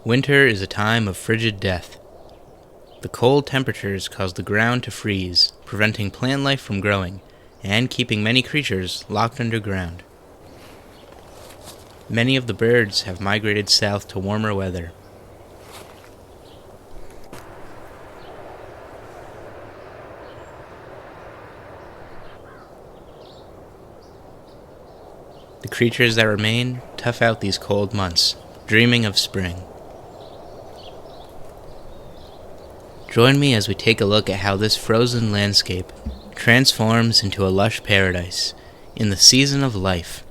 Winter is a time of frigid death. The cold temperatures cause the ground to freeze, preventing plant life from growing, and keeping many creatures locked underground. Many of the birds have migrated south to warmer weather. The creatures that remain tough out these cold months, dreaming of spring. Join me as we take a look at how this frozen landscape transforms into a lush paradise in the season of life.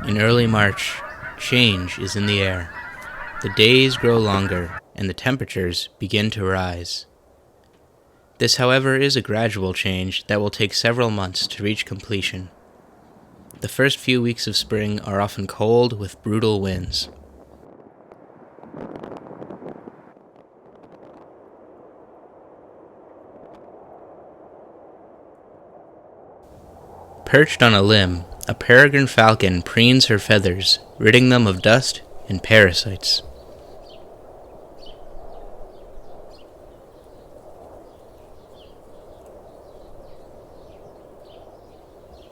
In early March, change is in the air. The days grow longer, and the temperatures begin to rise. This, however, is a gradual change that will take several months to reach completion. The first few weeks of spring are often cold with brutal winds. Perched on a limb, a peregrine falcon preens her feathers, ridding them of dust and parasites.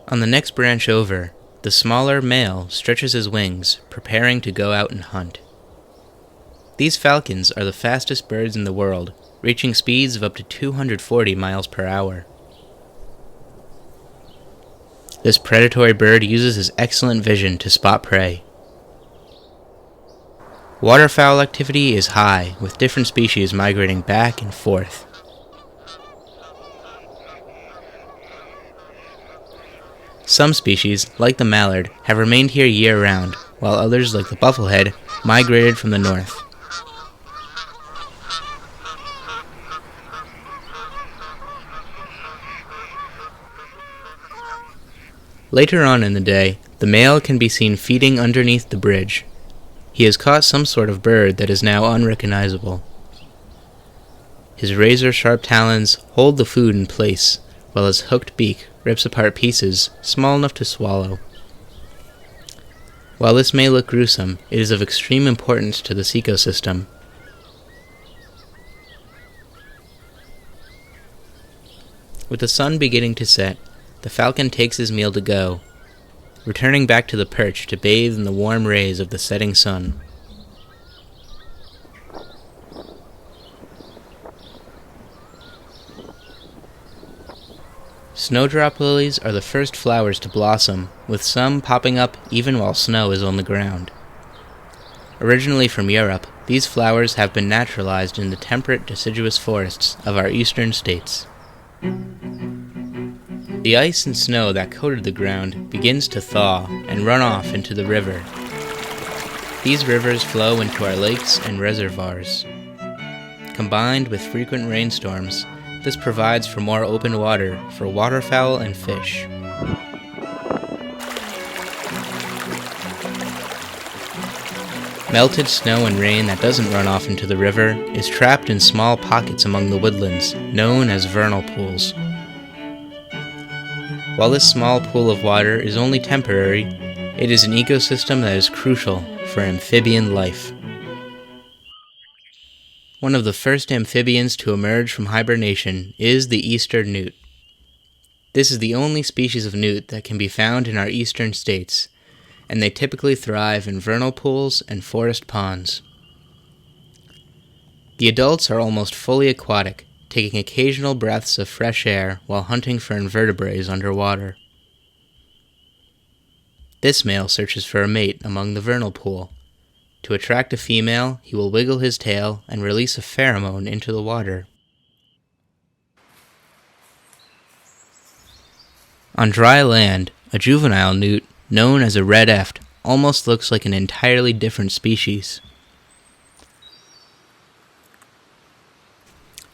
On the next branch over, the smaller male stretches his wings, preparing to go out and hunt. These falcons are the fastest birds in the world, reaching speeds of up to 240 miles per hour. This predatory bird uses his excellent vision to spot prey. Waterfowl activity is high, with different species migrating back and forth. Some species, like the mallard, have remained here year-round, while others, like the bufflehead, migrated from the north. Later on in the day, the male can be seen feeding underneath the bridge. He has caught some sort of bird that is now unrecognizable. His razor-sharp talons hold the food in place, while his hooked beak rips apart pieces small enough to swallow. While this may look gruesome, it is of extreme importance to this ecosystem. With the sun beginning to set, the falcon takes his meal to go, returning back to the perch to bathe in the warm rays of the setting sun. Snowdrop lilies are the first flowers to blossom, with some popping up even while snow is on the ground. Originally from Europe, these flowers have been naturalized in the temperate deciduous forests of our eastern states. The ice and snow that coated the ground begins to thaw and run off into the river. These rivers flow into our lakes and reservoirs. Combined with frequent rainstorms, this provides for more open water for waterfowl and fish. Melted snow and rain that doesn't run off into the river is trapped in small pockets among the woodlands, known as vernal pools. While this small pool of water is only temporary, it is an ecosystem that is crucial for amphibian life. One of the first amphibians to emerge from hibernation is the eastern newt. This is the only species of newt that can be found in our eastern states, and they typically thrive in vernal pools and forest ponds. The adults are almost fully aquatic, taking occasional breaths of fresh air while hunting for invertebrates underwater. This male searches for a mate among the vernal pool. To attract a female, he will wiggle his tail and release a pheromone into the water. On dry land, a juvenile newt, known as a red eft, almost looks like an entirely different species.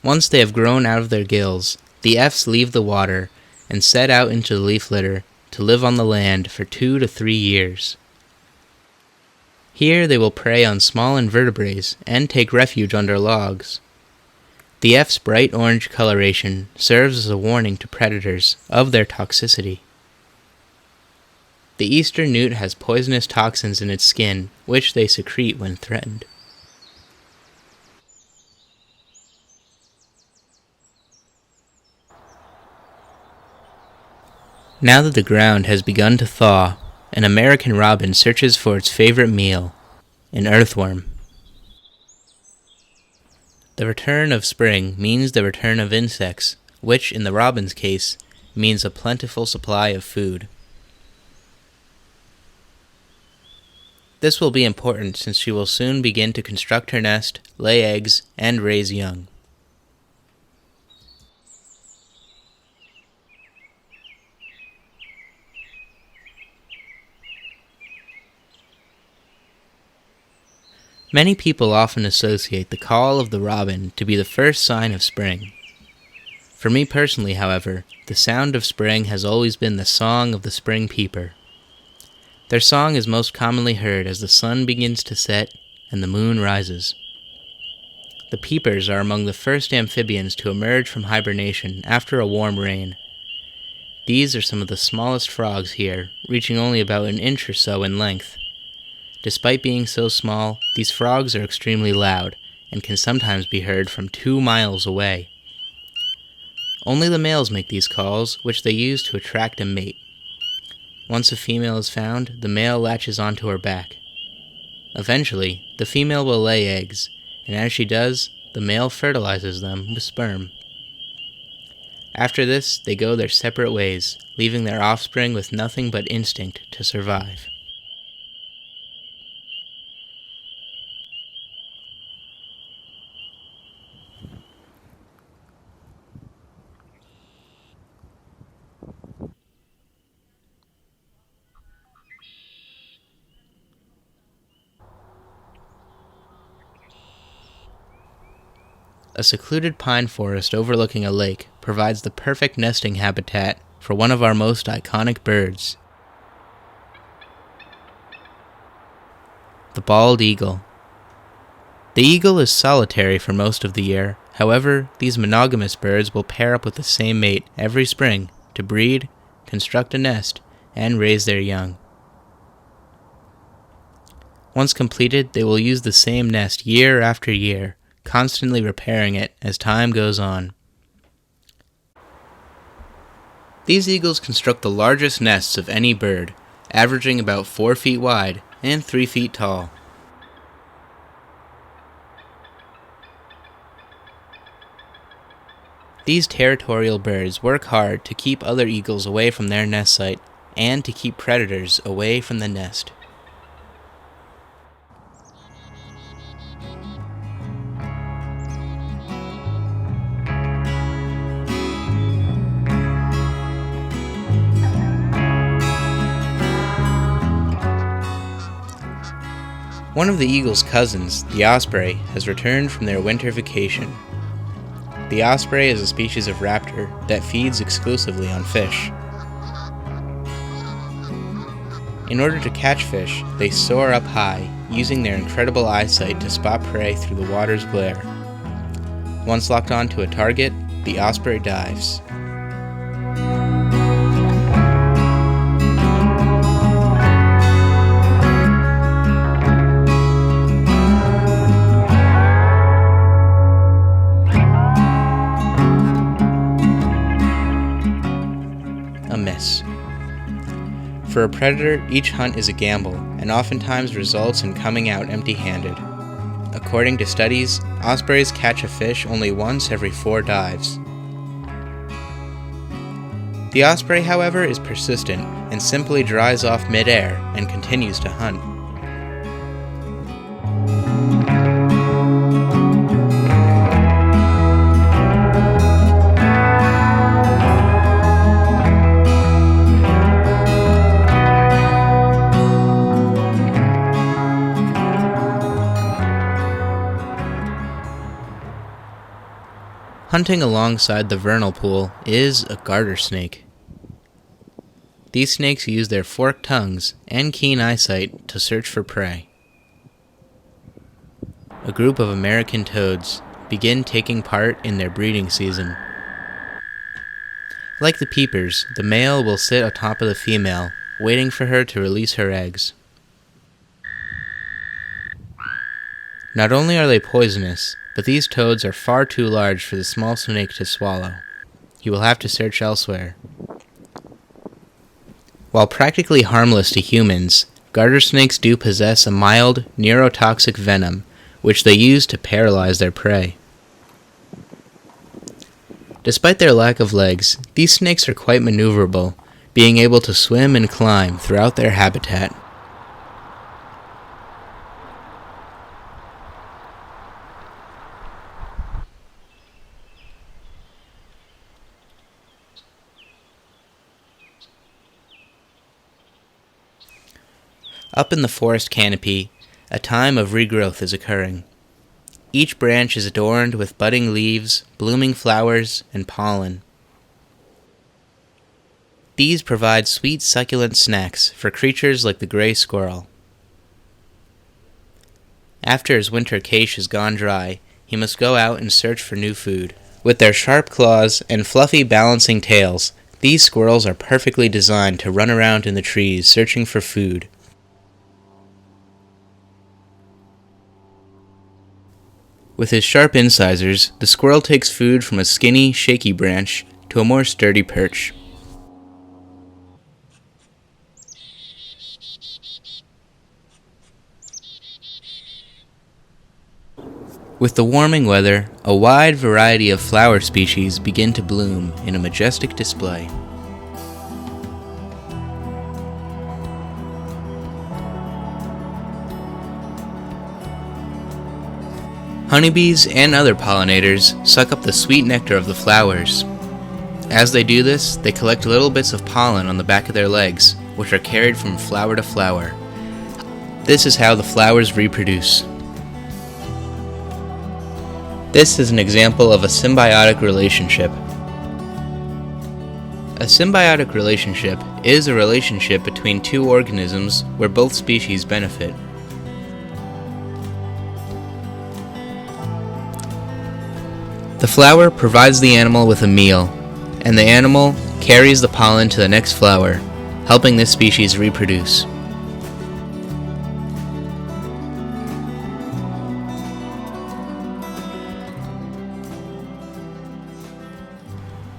Once they have grown out of their gills, the efts leave the water and set out into the leaf litter to live on the land for 2 to 3 years. Here they will prey on small invertebrates and take refuge under logs. The F's bright orange coloration serves as a warning to predators of their toxicity. The eastern newt has poisonous toxins in its skin, which they secrete when threatened. Now that the ground has begun to thaw, an American robin searches for its favorite meal, an earthworm. The return of spring means the return of insects, which, in the robin's case, means a plentiful supply of food. This will be important since she will soon begin to construct her nest, lay eggs, and raise young. Many people often associate the call of the robin to be the first sign of spring. For me personally, however, the sound of spring has always been the song of the spring peeper. Their song is most commonly heard as the sun begins to set and the moon rises. The peepers are among the first amphibians to emerge from hibernation after a warm rain. These are some of the smallest frogs here, reaching only about an inch or so in length. Despite being so small, these frogs are extremely loud and can sometimes be heard from 2 miles away. Only the males make these calls, which they use to attract a mate. Once a female is found, the male latches onto her back. Eventually, the female will lay eggs, and as she does, the male fertilizes them with sperm. After this, they go their separate ways, leaving their offspring with nothing but instinct to survive. A secluded pine forest overlooking a lake provides the perfect nesting habitat for one of our most iconic birds, the bald eagle. The eagle is solitary for most of the year. However, these monogamous birds will pair up with the same mate every spring to breed, construct a nest, and raise their young. Once completed, they will use the same nest year after year, constantly repairing it as time goes on. These eagles construct the largest nests of any bird, averaging about 4 feet wide and 3 feet tall. These territorial birds work hard to keep other eagles away from their nest site and to keep predators away from the nest. One of the eagle's cousins, the osprey, has returned from their winter vacation. The osprey is a species of raptor that feeds exclusively on fish. In order to catch fish, they soar up high, using their incredible eyesight to spot prey through the water's glare. Once locked onto a target, the osprey dives. A miss. For a predator, each hunt is a gamble, and oftentimes results in coming out empty-handed. According to studies, ospreys catch a fish only once every 4 dives. The osprey, however, is persistent and simply dries off mid-air and continues to hunt. Hunting alongside the vernal pool is a garter snake. these snakes use their forked tongues and keen eyesight to search for prey. A group of American toads begin taking part in their breeding season. Like the peepers, the male will sit atop of the female, waiting for her to release her eggs. Not only are they poisonous, but these toads are far too large for the small snake to swallow. You will have to search elsewhere. While practically harmless to humans, garter snakes do possess a mild, neurotoxic venom, which they use to paralyze their prey. Despite their lack of legs, these snakes are quite maneuverable, being able to swim and climb throughout their habitat. Up in the forest canopy, a time of regrowth is occurring. Each branch is adorned with budding leaves, blooming flowers, and pollen. These provide sweet, succulent snacks for creatures like the gray squirrel. After his winter cache has gone dry, he must go out and search for new food. With their sharp claws and fluffy balancing tails, these squirrels are perfectly designed to run around in the trees searching for food. With his sharp incisors, the squirrel takes food from a skinny, shaky branch to a more sturdy perch. With the warming weather, a wide variety of flower species begin to bloom in a majestic display. Honeybees and other pollinators suck up the sweet nectar of the flowers. As they do this, they collect little bits of pollen on the back of their legs, which are carried from flower to flower. This is how the flowers reproduce. This is an example of a symbiotic relationship. A symbiotic relationship is a relationship between two organisms where both species benefit. The flower provides the animal with a meal, and the animal carries the pollen to the next flower, helping this species reproduce.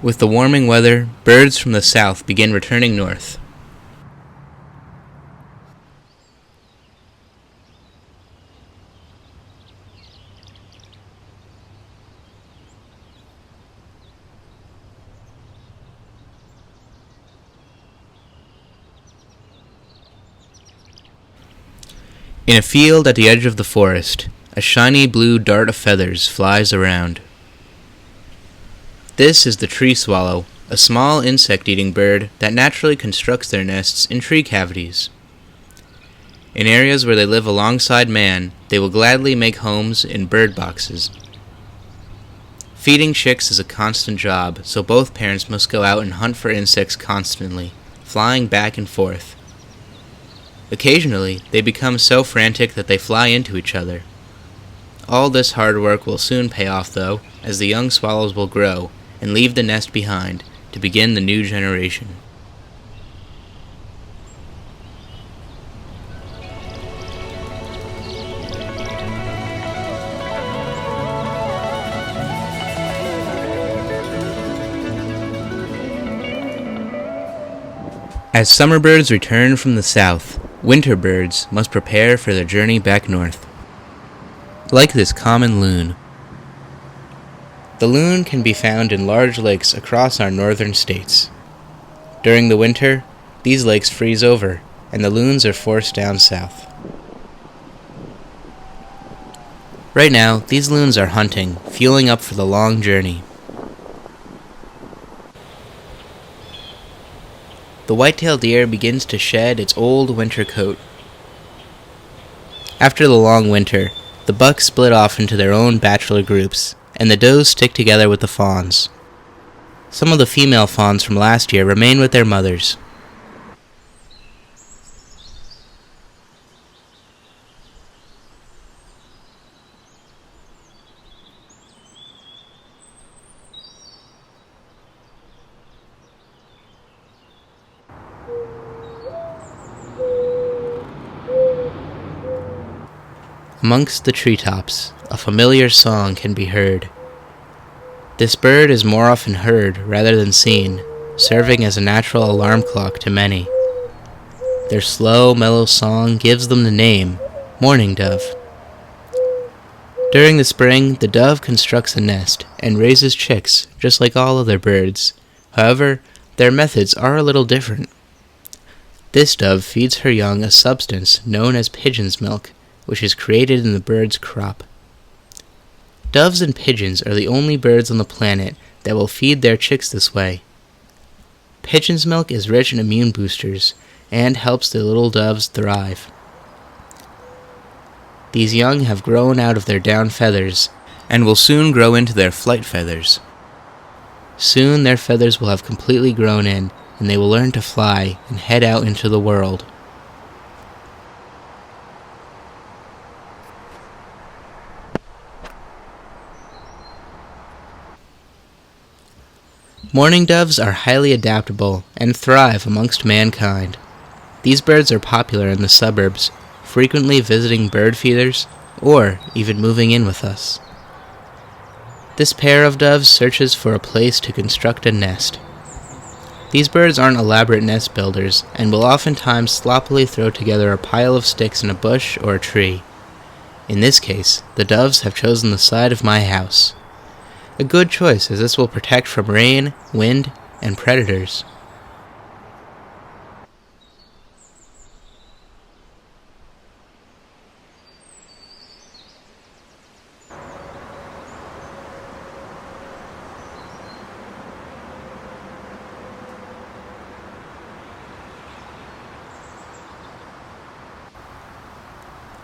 With the warming weather, birds from the south begin returning north. In a field at the edge of the forest, a shiny blue dart of feathers flies around. This is the tree swallow, a small insect-eating bird that naturally constructs their nests in tree cavities. In areas where they live alongside man, they will gladly make homes in bird boxes. Feeding chicks is a constant job, so both parents must go out and hunt for insects constantly, flying back and forth. Occasionally, they become so frantic that they fly into each other. All this hard work will soon pay off, though, as the young swallows will grow and leave the nest behind to begin the new generation. As summer birds return from the south, winter birds must prepare for their journey back north. Like this common loon. The loon can be found in large lakes across our northern states. During the winter, these lakes freeze over, and the loons are forced down south. Right now, these loons are hunting, fueling up for the long journey. The white-tailed deer begins to shed its old winter coat. After the long winter, the bucks split off into their own bachelor groups, and the does stick together with the fawns. Some of the female fawns from last year remain with their mothers. Amongst the treetops, a familiar song can be heard. This bird is more often heard rather than seen, serving as a natural alarm clock to many. Their slow, mellow song gives them the name mourning dove. During the spring, the dove constructs a nest and raises chicks just like all other birds. However, their methods are a little different. This dove feeds her young a substance known as pigeon's milk, which is created in the bird's crop. Doves and pigeons are the only birds on the planet that will feed their chicks this way. Pigeon's milk is rich in immune boosters and helps the little doves thrive. These young have grown out of their down feathers and will soon grow into their flight feathers. Soon their feathers will have completely grown in, and they will learn to fly and head out into the world. Mourning doves are highly adaptable and thrive amongst mankind. These birds are popular in the suburbs, frequently visiting bird feeders or even moving in with us. This pair of doves searches for a place to construct a nest. These birds aren't elaborate nest builders and will oftentimes sloppily throw together a pile of sticks in a bush or a tree. In this case, the doves have chosen the side of my house. A good choice, as this will protect from rain, wind, and predators.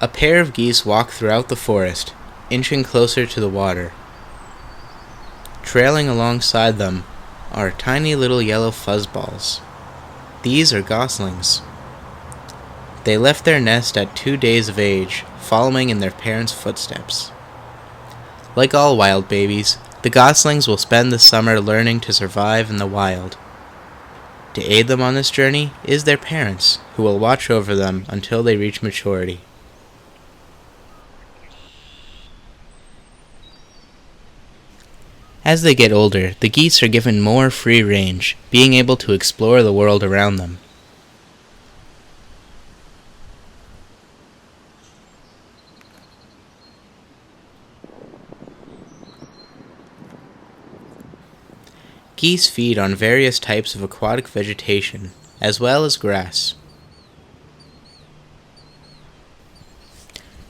A pair of geese walk throughout the forest, inching closer to the water. Trailing alongside them are tiny little yellow fuzzballs. These are goslings. They left their nest at 2 days of age, following in their parents' footsteps. Like all wild babies, the goslings will spend the summer learning to survive in the wild. To aid them on this journey is their parents, who will watch over them until they reach maturity. As they get older, the geese are given more free range, being able to explore the world around them. Geese feed on various types of aquatic vegetation, as well as grass.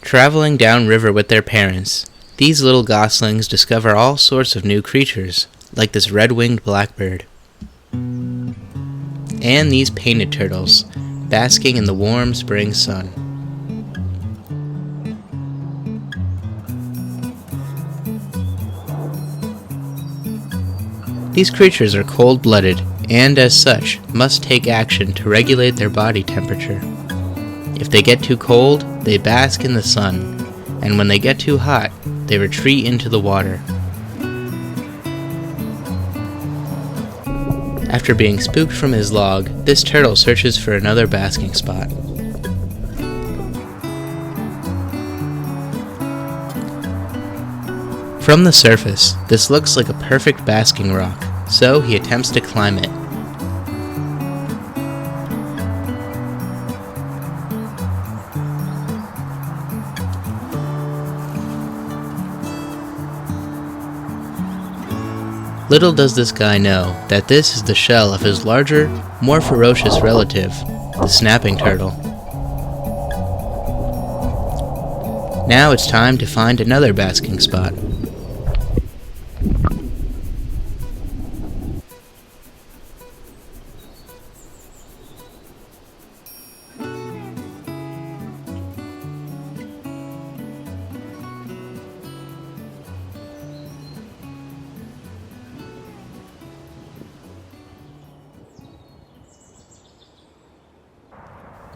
Traveling downriver with their parents, these little goslings discover all sorts of new creatures, like this red-winged blackbird. And these painted turtles, basking in the warm spring sun. These creatures are cold-blooded, and as such, must take action to regulate their body temperature. If they get too cold, they bask in the sun, and when they get too hot, they retreat into the water. After being spooked from his log, this turtle searches for another basking spot. From the surface, this looks like a perfect basking rock, so he attempts to climb it. Little does this guy know that this is the shell of his larger, more ferocious relative, the snapping turtle. Now it's time to find another basking spot.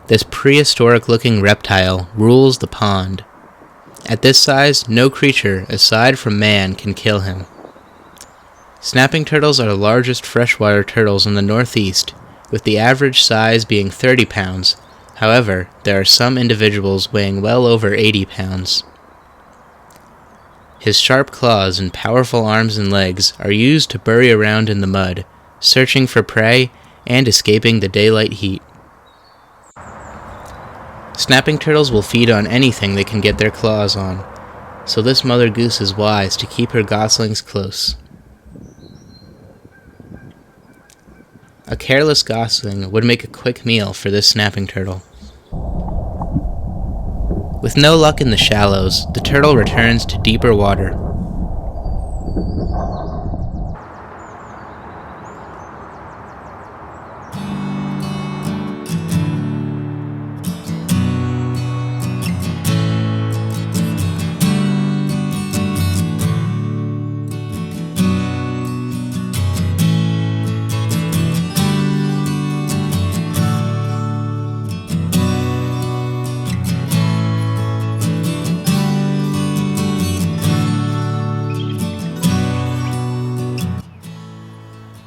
This prehistoric-looking reptile rules the pond. At this size, no creature, aside from man, can kill him. Snapping turtles are the largest freshwater turtles in the Northeast, with the average size being 30 pounds. However, there are some individuals weighing well over 80 pounds. His sharp claws and powerful arms and legs are used to bury around in the mud, searching for prey and escaping the daylight heat. Snapping turtles will feed on anything they can get their claws on, so this mother goose is wise to keep her goslings close. A careless gosling would make a quick meal for this snapping turtle. With no luck in the shallows, the turtle returns to deeper water.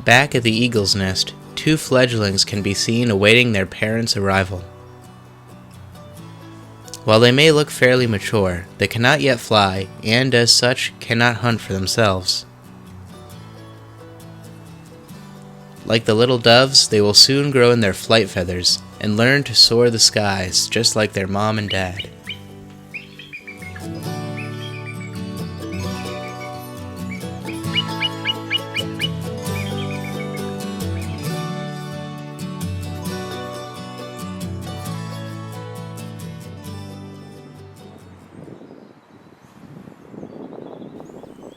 Back at the eagle's nest, two fledglings can be seen awaiting their parents' arrival. While they may look fairly mature, they cannot yet fly, and as such, cannot hunt for themselves. Like the little doves, they will soon grow in their flight feathers and learn to soar the skies just like their mom and dad.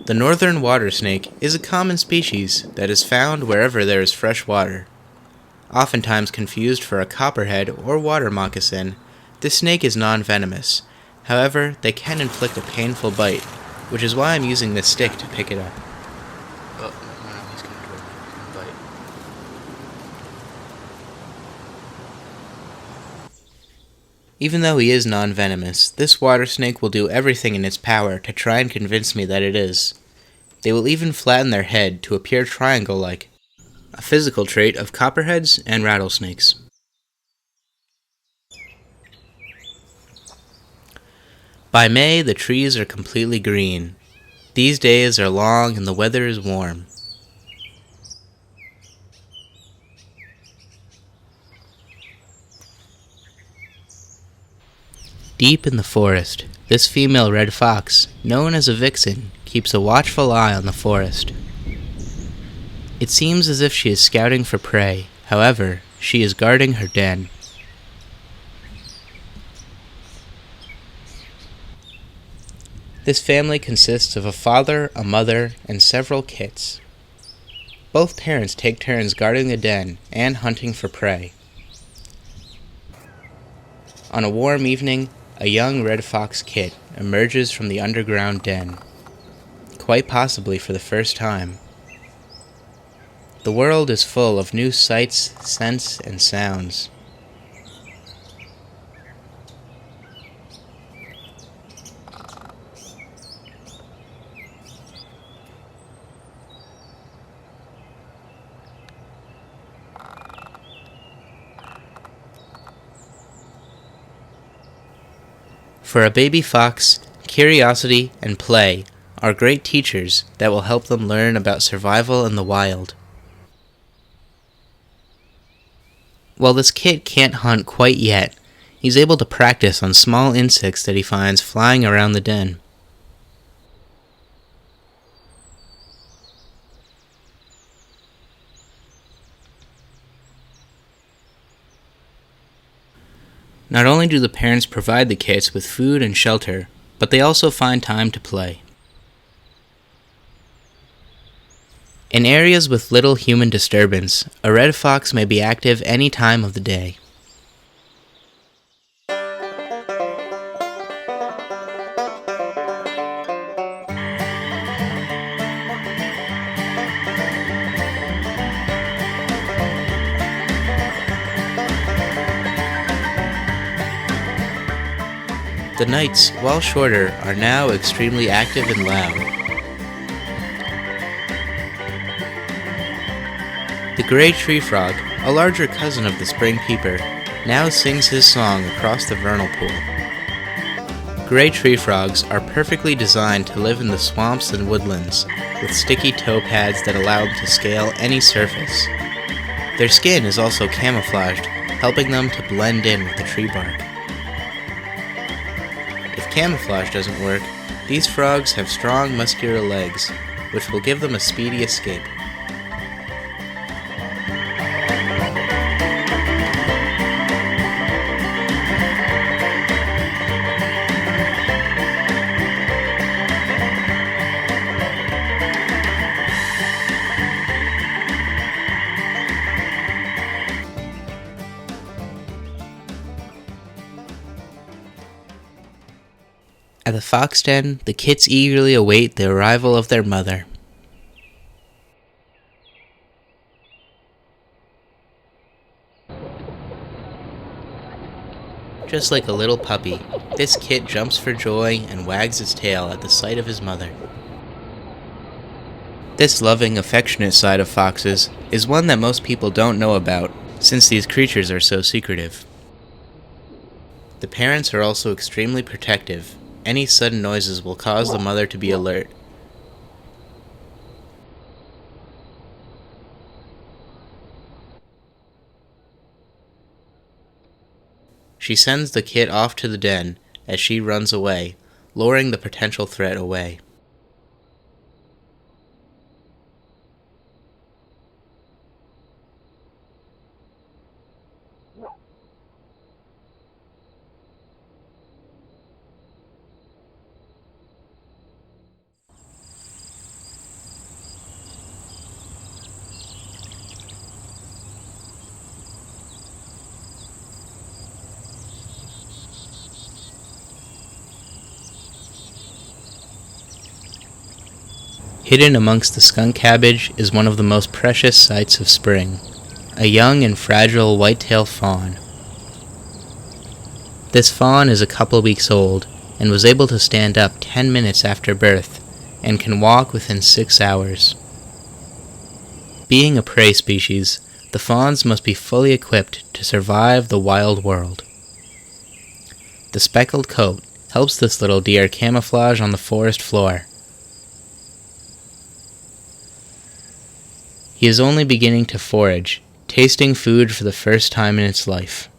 The northern water snake is a common species that is found wherever there is fresh water. Oftentimes confused for a copperhead or water moccasin, this snake is non-venomous. However, they can inflict a painful bite, which is why I'm using this stick to pick it up. Oh, no, he's going to bite. Even though he is non-venomous, this water snake will do everything in its power to try and convince me that it is. They will even flatten their head to appear triangle-like, a physical trait of copperheads and rattlesnakes. By May, the trees are completely green. These days are long and the weather is warm. Deep in the forest, this female red fox, known as a vixen, keeps a watchful eye on the forest. It seems as if she is scouting for prey. However, she is guarding her den. This family consists of a father, a mother, and several kits. Both parents take turns guarding the den and hunting for prey. On a warm evening, a young red fox kit emerges from the underground den, quite possibly for the first time. The world is full of new sights, scents, and sounds. For a baby fox, curiosity and play are great teachers that will help them learn about survival in the wild. While this kit can't hunt quite yet, he's able to practice on small insects that he finds flying around the den. Not only do the parents provide the kits with food and shelter, but they also find time to play. In areas with little human disturbance, a red fox may be active any time of the day. The nights, while shorter, are now extremely active and loud. The gray tree frog, a larger cousin of the spring peeper, now sings his song across the vernal pool. Gray tree frogs are perfectly designed to live in the swamps and woodlands, with sticky toe pads that allow them to scale any surface. Their skin is also camouflaged, helping them to blend in with the tree bark. If camouflage doesn't work, these frogs have strong muscular legs, which will give them a speedy escape. At the fox den, the kits eagerly await the arrival of their mother. Just like a little puppy, this kit jumps for joy and wags its tail at the sight of his mother. This loving, affectionate side of foxes is one that most people don't know about, since these creatures are so secretive. The parents are also extremely protective. Any sudden noises will cause the mother to be alert. She sends the kit off to the den as she runs away, luring the potential threat away. Hidden amongst the skunk cabbage is one of the most precious sights of spring, a young and fragile white-tailed fawn. This fawn is a couple weeks old and was able to stand up 10 minutes after birth and can walk within 6 hours. Being a prey species, the fawns must be fully equipped to survive the wild world. The speckled coat helps this little deer camouflage on the forest floor. He is only beginning to forage, tasting food for the first time in its life.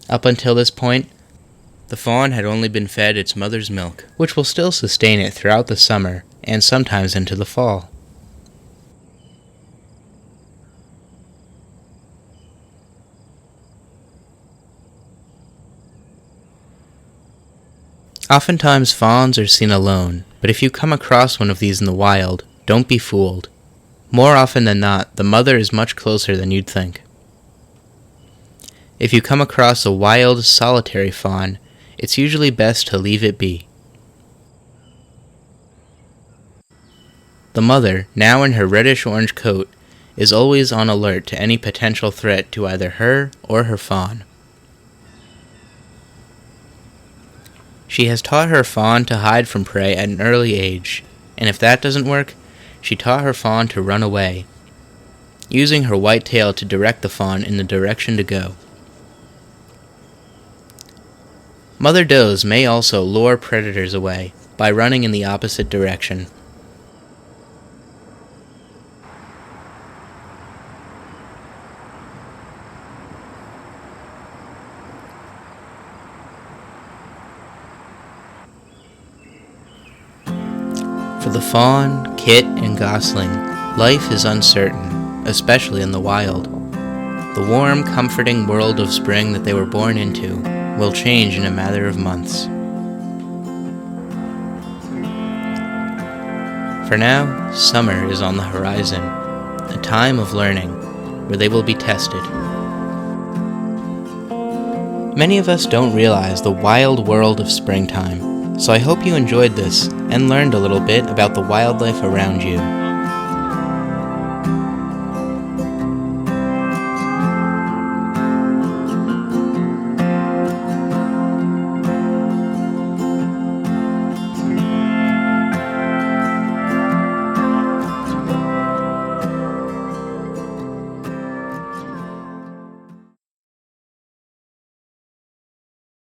Up until this point, the fawn had only been fed its mother's milk, which will still sustain it throughout the summer and sometimes into the fall. Oftentimes fawns are seen alone, but if you come across one of these in the wild, don't be fooled. More often than not, the mother is much closer than you'd think. If you come across a wild, solitary fawn, it's usually best to leave it be. The mother, now in her reddish-orange coat, is always on alert to any potential threat to either her or her fawn. She has taught her fawn to hide from prey at an early age, and if that doesn't work, she taught her fawn to run away, using her white tail to direct the fawn in the direction to go. Mother does may also lure predators away by running in the opposite direction. For the fawn, kit, and gosling, life is uncertain, especially in the wild. The warm, comforting world of spring that they were born into will change in a matter of months. For now, summer is on the horizon, a time of learning, where they will be tested. Many of us don't realize the wild world of springtime, so I hope you enjoyed this and learned a little bit about the wildlife around you.